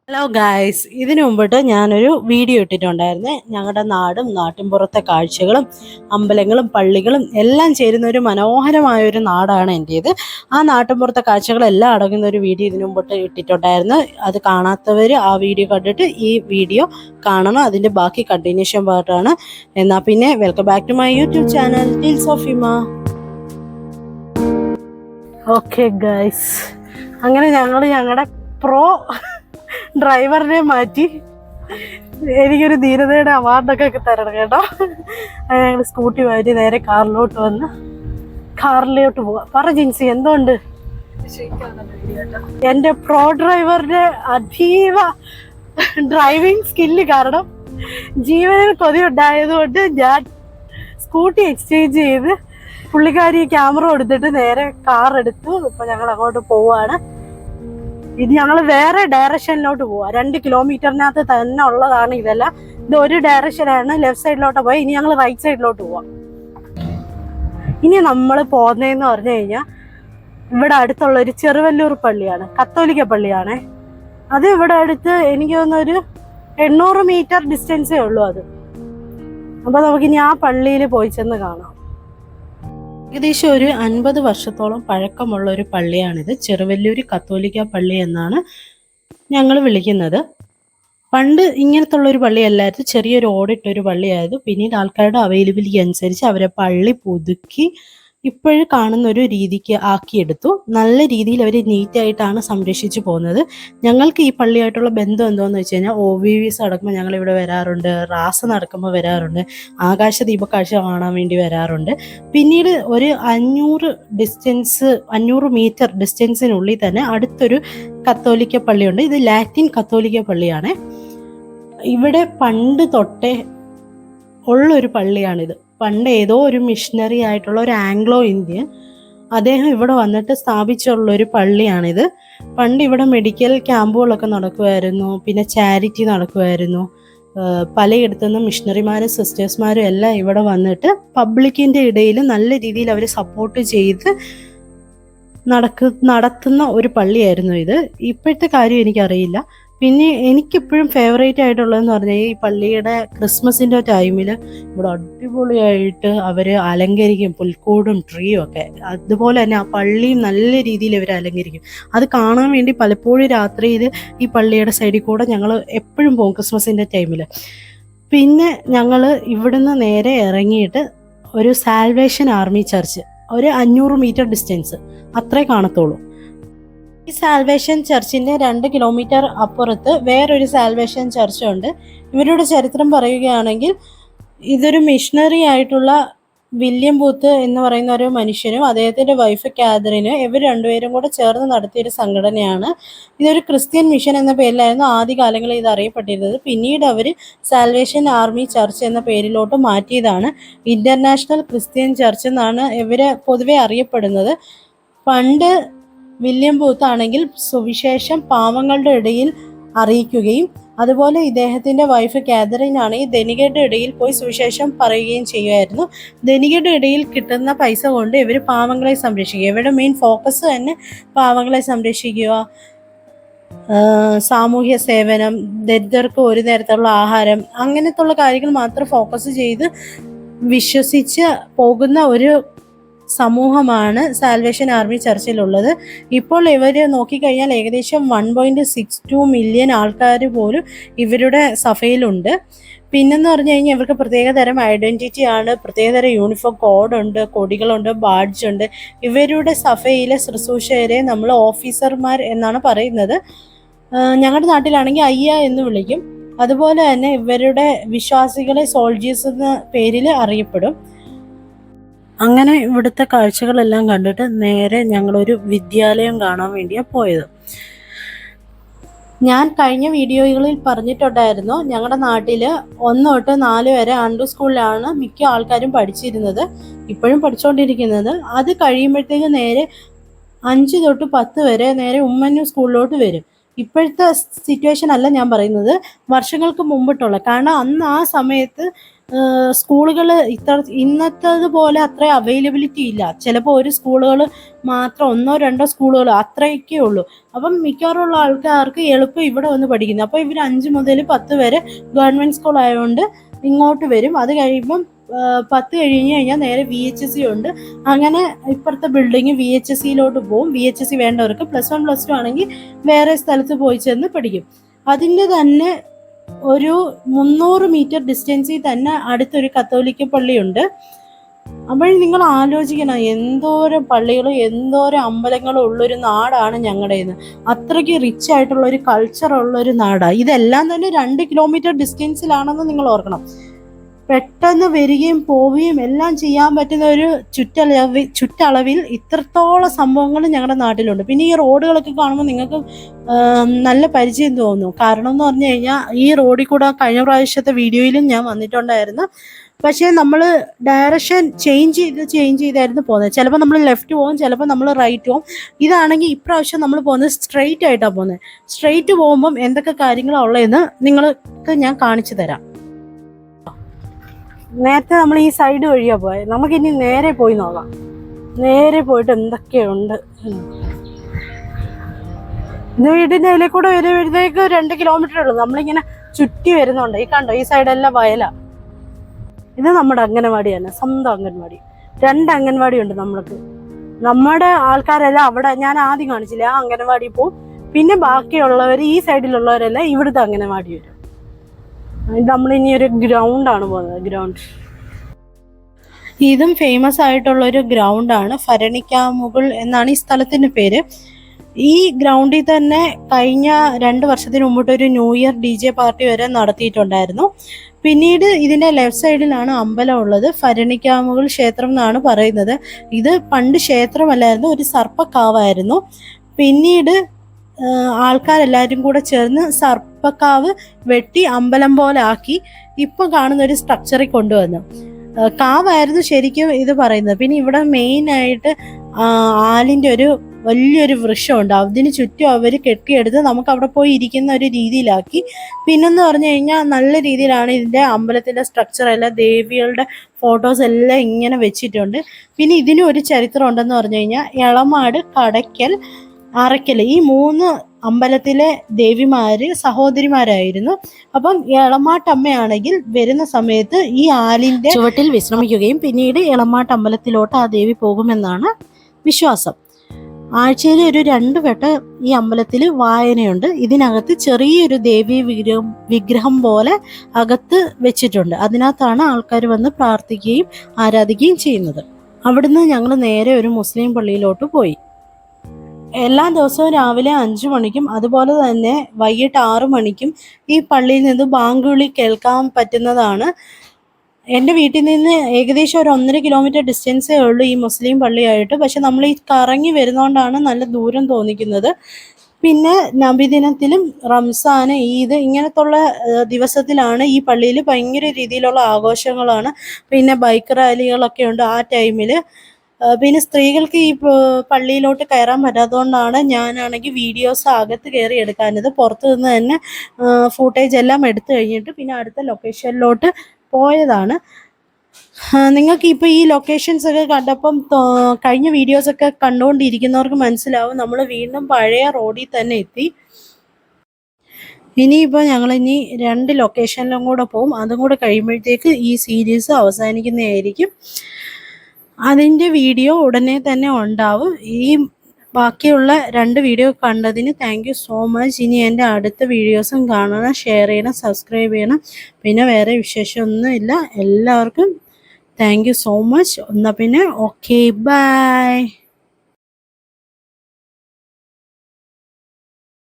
Hello guys, ഇതിനു മുമ്പിട്ട് ഞാനൊരു video ഇട്ടിട്ടുണ്ടായിരുന്നേ. ഞങ്ങളുടെ നാടും നാട്ടിൻപുറത്തെ കാഴ്ചകളും അമ്പലങ്ങളും പള്ളികളും എല്ലാം ചേരുന്ന ഒരു മനോഹരമായ ഒരു നാടാണ് എൻ്റേത്. ആ നാട്ടിൻപുറത്തെ കാഴ്ചകളെല്ലാം അടങ്ങുന്ന ഒരു വീഡിയോ ഇതിനു മുമ്പിട്ട് ഇട്ടിട്ടുണ്ടായിരുന്നു. അത് കാണാത്തവർ ആ വീഡിയോ കണ്ടിട്ട് ഈ വീഡിയോ കാണണം. അതിൻ്റെ ബാക്കി കണ്ടിന്യൂഷൻ പാർട്ടാണ്. എന്നാൽ പിന്നെ welcome back to my YouTube channel tales of Hima. Okay guys, അങ്ങനെ ഞങ്ങളുടെ പ്രോ ഡ്രൈവറിനെ മാറ്റി എനിക്കൊരു ധീരതയുടെ അവാർഡൊക്കെ തരണം കേട്ടോ. ഞങ്ങൾ സ്കൂട്ടി മാറ്റി നേരെ കാറിലോട്ട് പോവാം. പറ ജിൻസി, എന്തുകൊണ്ട്? എൻ്റെ പ്രോ ഡ്രൈവറിന്റെ അതീവ ഡ്രൈവിംഗ് സ്കില്ല് കാരണം ജീവനിൽ കൊതി ഉണ്ടായതുകൊണ്ട് ഞാൻ സ്കൂട്ടി എക്സ്ചേഞ്ച് ചെയ്ത് പുള്ളിക്കാരി ക്യാമറ എടുത്തിട്ട് നേരെ കാർ എടുത്തു. ഇപ്പൊ ഞങ്ങൾ അങ്ങോട്ട് പോവാണ്. ഇത് ഞങ്ങൾ വേറെ ഡയറക്ഷനിലോട്ട് പോവാ. 2 കിലോമീറ്ററിനകത്ത് തന്നെ ഉള്ളതാണ് ഇതെല്ലാം. ഇത് ഒരു ഡയറക്ഷനാണ്, ലെഫ്റ്റ് സൈഡിലോട്ട് പോയി. ഇനി ഞങ്ങൾ റൈറ്റ് സൈഡിലോട്ട് പോവാം. ഇനി നമ്മൾ പോകുന്നതെന്ന് പറഞ്ഞു കഴിഞ്ഞാൽ ഇവിടെ അടുത്തുള്ള ഒരു ചെറുവല്ലൂർ പള്ളിയാണ്, കത്തോലിക്ക പള്ളിയാണ്. അത് ഇവിടെ അടുത്ത് എനിക്ക് തോന്നുന്നൊരു 800 മീറ്റർ ഡിസ്റ്റൻസേ ഉള്ളൂ അത്. അപ്പൊ നമുക്കിനി ആ പള്ളിയിൽ പോയി ചെന്ന് കാണാം. ഏകദേശം ഒരു 50 വർഷത്തോളം പഴക്കമുള്ള ഒരു പള്ളിയാണിത്. ചെറുവല്ലൂർ കത്തോലിക്ക പള്ളി എന്നാണ് ഞങ്ങൾ വിളിക്കുന്നത്. പണ്ട് ഇങ്ങനത്തുള്ളൊരു പള്ളിയല്ലായിരുന്നു, ചെറിയൊരു ഓടിട്ടൊരു പള്ളിയായിരുന്നു. പിന്നീട് ആൾക്കാരുടെ അവൈലബിലിറ്റി അനുസരിച്ച് അവരെ പള്ളി പുതുക്കി ഇപ്പോഴും കാണുന്ന ഒരു രീതിക്ക് ആക്കിയെടുത്തു. നല്ല രീതിയിൽ അവർ നീറ്റായിട്ടാണ് സംരക്ഷിച്ചു പോകുന്നത്. ഞങ്ങൾക്ക് ഈ പള്ളിയായിട്ടുള്ള ബന്ധം എന്താണെന്ന് വെച്ച് കഴിഞ്ഞാൽ OVVs നടക്കുമ്പോൾ ഞങ്ങൾ ഇവിടെ വരാറുണ്ട്, റാസ നടക്കുമ്പോൾ വരാറുണ്ട്, ആകാശ ദീപക്കാഴ്ച കാണാൻ വേണ്ടി വരാറുണ്ട്. പിന്നീട് ഒരു 500 മീറ്റർ ഡിസ്റ്റൻസിനുള്ളിൽ തന്നെ അടുത്തൊരു കത്തോലിക്ക പള്ളിയുണ്ട്. ഇത് ലാറ്റിൻ കത്തോലിക്ക പള്ളിയാണ്. ഇവിടെ പണ്ട് തൊട്ടേ ഉള്ളൊരു പള്ളിയാണിത്. പണ്ട് ഏതോ ഒരു മിഷണറി ആയിട്ടുള്ള ഒരു ആംഗ്ലോ ഇന്ത്യൻ അദ്ദേഹം ഇവിടെ വന്നിട്ട് സ്ഥാപിച്ചുള്ളൊരു പള്ളിയാണിത്. പണ്ട് ഇവിടെ മെഡിക്കൽ ക്യാമ്പുകളൊക്കെ നടക്കുമായിരുന്നു, പിന്നെ ചാരിറ്റി നടക്കുമായിരുന്നു. പലയിടത്തുനിന്നും മിഷണറിമാരും സിസ്റ്റേഴ്സ്മാരും എല്ലാം ഇവിടെ വന്നിട്ട് പബ്ലിക്കിൻ്റെ ഇടയിൽ നല്ല രീതിയിൽ അവർ സപ്പോർട്ട് ചെയ്ത് നടത്തുന്ന ഒരു പള്ളിയായിരുന്നു ഇത്. ഇപ്പോഴത്തെ കാര്യം എനിക്കറിയില്ല. പിന്നെ എനിക്കിപ്പോഴും ഫേവറേറ്റ് ആയിട്ടുള്ളതെന്ന് പറഞ്ഞാൽ ഈ പള്ളിയുടെ ക്രിസ്മസിൻ്റെ ടൈമിൽ ഇവിടെ അടിപൊളിയായിട്ട് അവർ അലങ്കരിക്കും, പുൽക്കൂടും ട്രീയും ഒക്കെ. അതുപോലെ തന്നെ ആ പള്ളിയും നല്ല രീതിയിൽ അവർ അലങ്കരിക്കും. അത് കാണാൻ വേണ്ടി പലപ്പോഴും രാത്രിയിൽ ഈ പള്ളിയുടെ സൈഡിൽ കൂടെ ഞങ്ങൾ എപ്പോഴും പോകും ക്രിസ്മസിൻ്റെ ടൈമിൽ. പിന്നെ ഞങ്ങൾ ഇവിടുന്ന് നേരെ ഇറങ്ങിയിട്ട് ഒരു സാൽവേഷൻ ആർമി ചർച്ച്, ഒരു 500 മീറ്റർ ഡിസ്റ്റൻസ് അത്രേ കാണത്തുള്ളൂ. ഈ സാൽവേഷൻ ചർച്ചിൻ്റെ 2 കിലോമീറ്റർ അപ്പുറത്ത് വേറൊരു സാൽവേഷൻ ചർച്ചുണ്ട്. ഇവരുടെ ചരിത്രം പറയുകയാണെങ്കിൽ ഇതൊരു മിഷണറി ആയിട്ടുള്ള വില്യം ബൂത്ത് എന്ന് പറയുന്ന ഒരു മനുഷ്യനും അദ്ദേഹത്തിൻ്റെ വൈഫ് കാതറിനും ഇവർ രണ്ടുപേരും കൂടെ ചേർന്ന് നടത്തിയൊരു സംഘടനയാണ്. ഇതൊരു ക്രിസ്ത്യൻ മിഷൻ എന്ന പേരിലായിരുന്നു ആദ്യകാലങ്ങളിൽ ഇത് അറിയപ്പെട്ടിരുന്നത്. പിന്നീട് അവർ സാൽവേഷൻ ആർമി ചർച്ച് എന്ന പേരിലോട്ട് മാറ്റിയതാണ്. ഇൻ്റർനാഷണൽ ക്രിസ്ത്യൻ ചർച്ച് എന്നാണ് ഇവർ പൊതുവെ അറിയപ്പെടുന്നത്. പണ്ട് വില്യം ബൂത്ത് ആണെങ്കിൽ സുവിശേഷം പാവങ്ങളുടെ ഇടയിൽ അറിയിക്കുകയും അതുപോലെ ഇദ്ദേഹത്തിൻ്റെ വൈഫ് കാതറിൻ ആണെങ്കിൽ ധനികരുടെ ഇടയിൽ പോയി സുവിശേഷം പറയുകയും ചെയ്യുമായിരുന്നു. ധനികരുടെ ഇടയിൽ കിട്ടുന്ന പൈസ കൊണ്ട് ഇവർ പാവങ്ങളെ സംരക്ഷിക്കുക. ഇവരുടെ മെയിൻ ഫോക്കസ് തന്നെ പാവങ്ങളെ സംരക്ഷിക്കുക, സാമൂഹ്യ സേവനം, ദരിദ്രർക്ക് ഒരു നേരത്തുള്ള ആഹാരം, അങ്ങനത്തുള്ള കാര്യങ്ങൾ മാത്രം ഫോക്കസ് ചെയ്ത് വിശ്വസിച്ച് പോകുന്ന ഒരു സമൂഹമാണ് സാൽവേഷൻ ആർമി ചർച്ചിലുള്ളത്. ഇപ്പോൾ ഇവർ നോക്കിക്കഴിഞ്ഞാൽ ഏകദേശം 1.62 മില്യൺ ആൾക്കാർ പോലും ഇവരുടെ സഭയിലുണ്ട്. പിന്നെന്ന് പറഞ്ഞു കഴിഞ്ഞാൽ ഇവർക്ക് പ്രത്യേകതരം ഐഡൻറ്റിറ്റി ആണ്, പ്രത്യേകതരം യൂണിഫോം കോഡുണ്ട്, കൊടികളുണ്ട്, ബാഡ്ജ് ഉണ്ട്. ഇവരുടെ സഭയിലെ ശുശ്രൂഷകരെ നമ്മൾ ഓഫീസർമാർ എന്നാണ് പറയുന്നത്. ഞങ്ങളുടെ നാട്ടിലാണെങ്കിൽ അയ്യ എന്ന് വിളിക്കും. അതുപോലെ തന്നെ ഇവരുടെ വിശ്വാസികളെ സോൾജേഴ്സ് എന്ന പേരിൽ അറിയപ്പെടും. അങ്ങനെ ഇവിടുത്തെ കാഴ്ചകളെല്ലാം കണ്ടിട്ട് നേരെ ഞങ്ങളൊരു വിദ്യാലയം കാണാൻ വേണ്ടിയാണ് പോയത്. ഞാൻ കഴിഞ്ഞ വീഡിയോകളിൽ പറഞ്ഞിട്ടുണ്ടായിരുന്നു, ഞങ്ങളുടെ നാട്ടിൽ 1 തൊട്ട് 4 വരെ ആണ്ടു സ്കൂളിലാണ് മിക്ക ആൾക്കാരും പഠിച്ചിരുന്നത്, ഇപ്പോഴും പഠിച്ചുകൊണ്ടിരിക്കുന്നത്. അത് കഴിയുമ്പോഴത്തേക്ക് നേരെ 5 തൊട്ട് 10 വരെ നേരെ ഉമ്മന്നൂർ സ്കൂളിലോട്ട് വരും. ഇപ്പോഴത്തെ സിറ്റുവേഷൻ അല്ല ഞാൻ പറയുന്നത്, വർഷങ്ങൾക്ക് മുമ്പിട്ടുള്ള. കാരണം അന്ന് ആ സമയത്ത് സ്കൂളുകൾ ഇന്നത്തേതുപോലെ അത്ര അവൈലബിലിറ്റി ഇല്ല. ചിലപ്പോൾ ഒരു സ്കൂളുകൾ മാത്രം, 1-2 സ്കൂളുകൾ അത്രയൊക്കെ ഉള്ളൂ. അപ്പം മിക്കവാറുള്ള ആൾക്കാർക്ക് എളുപ്പം ഇവിടെ വന്ന് പഠിക്കുന്നത്. അപ്പോൾ ഇവർ 5 മുതൽ 10 വരെ ഗവൺമെൻറ് സ്കൂൾ ആയതുകൊണ്ട് ഇങ്ങോട്ട് വരും. അത് കഴിയുമ്പം 10 കഴിഞ്ഞാൽ നേരെ VHSC ഉണ്ട്. അങ്ങനെ ഇപ്പുറത്തെ ബിൽഡിങ് VHSCയിലോട്ട് പോകും. VHSC വേണ്ടവർക്ക് +1 +2 ആണെങ്കിൽ വേറെ സ്ഥലത്ത് പോയി ചെന്ന് പഠിക്കും. അതിൻ്റെ തന്നെ ഒരു 300 മീറ്റർ ഡിസ്റ്റൻസിൽ തന്നെ അടുത്തൊരു കത്തോലിക്ക പള്ളിയുണ്ട്. അപ്പോൾ നിങ്ങൾ ആലോചിക്കണം, എന്തോരം പള്ളികളും എന്തോരം അമ്പലങ്ങളും ഉള്ളൊരു നാടാണ് ഞങ്ങളുടേത്. അത്രയ്ക്ക് റിച്ച് ആയിട്ടുള്ള ഒരു കൾച്ചർ ഉള്ളൊരു നാടാണ്. ഇതെല്ലാം തന്നെ 2 കിലോമീറ്റർ ഡിസ്റ്റൻസിലാണെന്ന് നിങ്ങൾ ഓർക്കണം. പെട്ടെന്ന് വരികയും പോവുകയും എല്ലാം ചെയ്യാൻ പറ്റുന്ന ഒരു ചുറ്റളവിൽ ഇത്രത്തോളം സംഭവങ്ങൾ ഞങ്ങളുടെ നാട്ടിലുണ്ട്. പിന്നെ ഈ റോഡുകളൊക്കെ കാണുമ്പോൾ നിങ്ങൾക്ക് നല്ല പരിചയം തോന്നും. കാരണം എന്ന് പറഞ്ഞു കഴിഞ്ഞാൽ ഈ റോഡിൽ കൂടെ കഴിഞ്ഞ പ്രാവശ്യത്തെ വീഡിയോയിലും ഞാൻ വന്നിട്ടുണ്ടായിരുന്നു. പക്ഷേ നമ്മൾ ഡയറക്ഷൻ ചേഞ്ച് ചെയ്തായിരുന്നു പോകുന്നത്. ചിലപ്പോൾ നമ്മൾ ലെഫ്റ്റ് പോകും, ചിലപ്പോൾ നമ്മൾ റൈറ്റ് പോകും. ഇതാണെങ്കിൽ ഇപ്രാവശ്യം നമ്മൾ പോകുന്നത് സ്ട്രെയിറ്റ് ആയിട്ടാണ് പോകുന്നത്. സ്ട്രെയിറ്റ് പോകുമ്പം എന്തൊക്കെ കാര്യങ്ങളാണ് ഉള്ളതെന്ന് നിങ്ങൾക്ക് ഞാൻ കാണിച്ചു തരാം. നേരത്തെ നമ്മൾ ഈ സൈഡ് വഴിയാണ് പോയത്, നമുക്കിനി നേരെ പോയി നോക്കാം. നേരെ പോയിട്ട് എന്തൊക്കെയുണ്ട്. ഇത് വീടിൻ്റെ അതിലെ കൂടെ വരുമ്പോഴത്തേക്ക് 2 കിലോമീറ്റർ ഉള്ളൂ. നമ്മളിങ്ങനെ ചുറ്റി വരുന്നുണ്ട്. ഈ കണ്ടോ, ഈ സൈഡെല്ലാം വയലാണ്. ഇത് നമ്മുടെ അംഗനവാടിയാണ്, സ്വന്തം അംഗൻവാടി. 2 അംഗൻവാടി ഉണ്ട് നമ്മൾക്ക്. നമ്മുടെ ആൾക്കാരെല്ലാം അവിടെ, ഞാൻ ആദ്യം കാണിച്ചില്ല, ആ അംഗനവാടി പോവും. പിന്നെ ബാക്കിയുള്ളവർ ഈ സൈഡിലുള്ളവരെല്ലാം ഇവിടുത്തെ അംഗനവാടി വരും. നമ്മളിനി ഒരു ഗ്രൗണ്ടാണ് പോകുന്നത്. ഗ്രൗണ്ട് ഇതും ഫേമസ് ആയിട്ടുള്ളൊരു ഗ്രൗണ്ടാണ്. ഭരണിക്കാമുകൾ എന്നാണ് ഈ സ്ഥലത്തിൻ്റെ പേര്. ഈ ഗ്രൗണ്ടിൽ തന്നെ കഴിഞ്ഞ 2 വർഷത്തിന് മുമ്പിട്ടൊരു ന്യൂ ഇയർ DJ പാർട്ടി വരെ നടത്തിയിട്ടുണ്ടായിരുന്നു. പിന്നീട് ഇതിൻ്റെ ലെഫ്റ്റ് സൈഡിലാണ് അമ്പലം ഉള്ളത്. ഭരണിക്കാമുകൾ ക്ഷേത്രം എന്നാണ് പറയുന്നത്. ഇത് പണ്ട് ക്ഷേത്രമല്ലായിരുന്നു, ഒരു സർപ്പക്കാവായിരുന്നു. പിന്നീട് ആൾക്കാരെല്ലാവരും കൂടെ ചേർന്ന് സർപ്പക്കാവ് വെട്ടി അമ്പലം പോലെ ആക്കി ഇപ്പം കാണുന്ന ഒരു സ്ട്രക്ചറിൽ കൊണ്ടുവന്നു. കാവായിരുന്നു ശരിക്കും ഇത് പറയുന്നത്. പിന്നെ ഇവിടെ മെയിനായിട്ട് ആലിൻ്റെ ഒരു വലിയൊരു വൃക്ഷമുണ്ട്. അതിന് ചുറ്റും അവർ കെട്ടിയെടുത്ത് നമുക്ക് അവിടെ പോയി ഇരിക്കുന്ന ഒരു രീതിയിലാക്കി. പിന്നെന്ന് പറഞ്ഞു കഴിഞ്ഞാൽ നല്ല രീതിയിലാണ് ഇതിൻ്റെ അമ്പലത്തിൻ്റെ സ്ട്രക്ചർ എല്ലാം, ദേവികളുടെ ഫോട്ടോസ് എല്ലാം ഇങ്ങനെ വെച്ചിട്ടുണ്ട്. പിന്നെ ഇതിനും ഒരു ചരിത്രം ഉണ്ടെന്ന് പറഞ്ഞു കഴിഞ്ഞാൽ എളമാട്, കടയ്ക്കൽ, അറയ്ക്കൽ ഈ 3 അമ്പലത്തിലെ ദേവിമാര് സഹോദരിമാരായിരുന്നു. അപ്പം എളമാട്ടമ്മയാണെങ്കിൽ വരുന്ന സമയത്ത് ഈ ആലിൻ്റെ ചുവട്ടിൽ വിശ്രമിക്കുകയും പിന്നീട് എളമാട്ട് അമ്പലത്തിലോട്ട് ആ ദേവി പോകുമെന്നാണ് വിശ്വാസം. ആഴ്ചയിൽ ഒരു 2 വട്ടം ഈ അമ്പലത്തിൽ വായനയുണ്ട്. ഇതിനകത്ത് ചെറിയൊരു ദേവി വിഗ്രഹം പോലെ അകത്ത് വെച്ചിട്ടുണ്ട്. അതിനകത്താണ് ആൾക്കാർ വന്ന് പ്രാർത്ഥിക്കുകയും ആരാധിക്കുകയും ചെയ്യുന്നത്. അവിടുന്ന് ഞങ്ങൾ നേരെ ഒരു മുസ്ലിം പള്ളിയിലോട്ട് പോയി. എല്ലാ ദിവസവും രാവിലെ 5 മണിക്കും അതുപോലെ തന്നെ വൈകിട്ട് 6 മണിക്കും ഈ പള്ളിയിൽ നിന്ന് ബാങ്ക് വിളി കേൾക്കാൻ പറ്റുന്നതാണ്. എൻ്റെ വീട്ടിൽ നിന്ന് ഏകദേശം ഒരു 1.5 കിലോമീറ്റർ ഡിസ്റ്റൻസേ ഉള്ളൂ ഈ മുസ്ലിം പള്ളിയായിട്ട്. പക്ഷെ നമ്മൾ ഈ കറങ്ങി വരുന്നതുകൊണ്ടാണ് നല്ല ദൂരം തോന്നിക്കുന്നത്. പിന്നെ നബിദിനത്തിലും റംസാന്, ഈദ് ഇങ്ങനത്തുള്ള ദിവസത്തിലാണ് ഈ പള്ളിയിൽ ഭയങ്കര രീതിയിലുള്ള ആഘോഷങ്ങളാണ്. പിന്നെ ബൈക്ക് റാലികളൊക്കെ ഉണ്ട് ആ ടൈമിൽ. പിന്നെ സ്ത്രീകൾക്ക് ഈ പള്ളിയിലോട്ട് കയറാൻ പറ്റാത്തതുകൊണ്ടാണ് ഞാനാണെങ്കിൽ വീഡിയോസ് അകത്ത് കയറി എടുക്കാനത്. പുറത്തു നിന്ന് തന്നെ ഫൂട്ടേജ് എല്ലാം എടുത്തു കഴിഞ്ഞിട്ട് പിന്നെ അടുത്ത ലൊക്കേഷനിലോട്ട് പോയതാണ്. നിങ്ങൾക്ക് ഇപ്പോൾ ഈ ലൊക്കേഷൻസ് ഒക്കെ കണ്ടപ്പം കഴിഞ്ഞ വീഡിയോസൊക്കെ കണ്ടുകൊണ്ടിരിക്കുന്നവർക്ക് മനസ്സിലാവും നമ്മൾ വീണ്ടും പഴയ റോഡിൽ തന്നെ എത്തി. ഇനിയിപ്പോൾ ഞങ്ങളിനി 2 ലൊക്കേഷനിലും കൂടെ പോകും. അതും കൂടെ കഴിയുമ്പോഴത്തേക്ക് ഈ സീരീസ് അവസാനിക്കുന്നതായിരിക്കും. അതിൻ്റെ വീഡിയോ ഉടനെ തന്നെ ഉണ്ടാവും. ഈ ബാക്കിയുള്ള 2 വീഡിയോ കണ്ടതിന് താങ്ക് യു സോ മച്ച്. ഇനി എൻ്റെ അടുത്ത വീഡിയോസും കാണണം, ഷെയർ ചെയ്യണം, സബ്സ്ക്രൈബ് ചെയ്യണം. പിന്നെ വേറെ വിശേഷമൊന്നുമില്ല. എല്ലാവർക്കും താങ്ക് യു സോ മച്ച്. എന്നാൽ പിന്നെ ഓക്കെ, ബൈ.